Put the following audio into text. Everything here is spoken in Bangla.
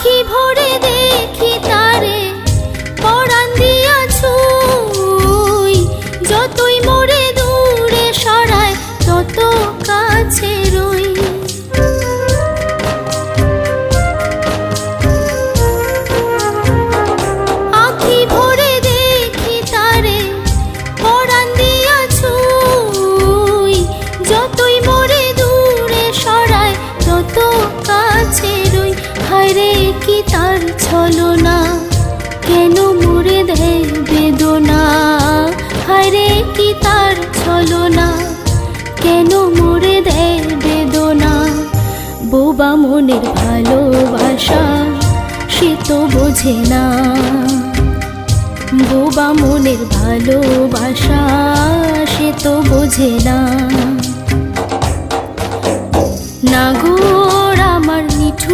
আখি ভরে দেখি তারে পরাণ দিয়া ছুঁই, যতই মোরে দূরে সরায় তত কাছে রই। আখি ভরে দেখি তারে পরাণ দিয়া ছুঁই, যতই মোরে দূরে সরায় তত কাছে রই। হায়রে কি তার ছলনা, কেন মোরে দেয় বেদনা। হায়রে কি তার ছলনা, কেন মোরে দেয় বেদনা। বোবা মনের ভালোবাসা সে তো বোঝে না, বোবা মনের ভালোবাসা সে তো বোঝে না। নাগর আমার নিঠুর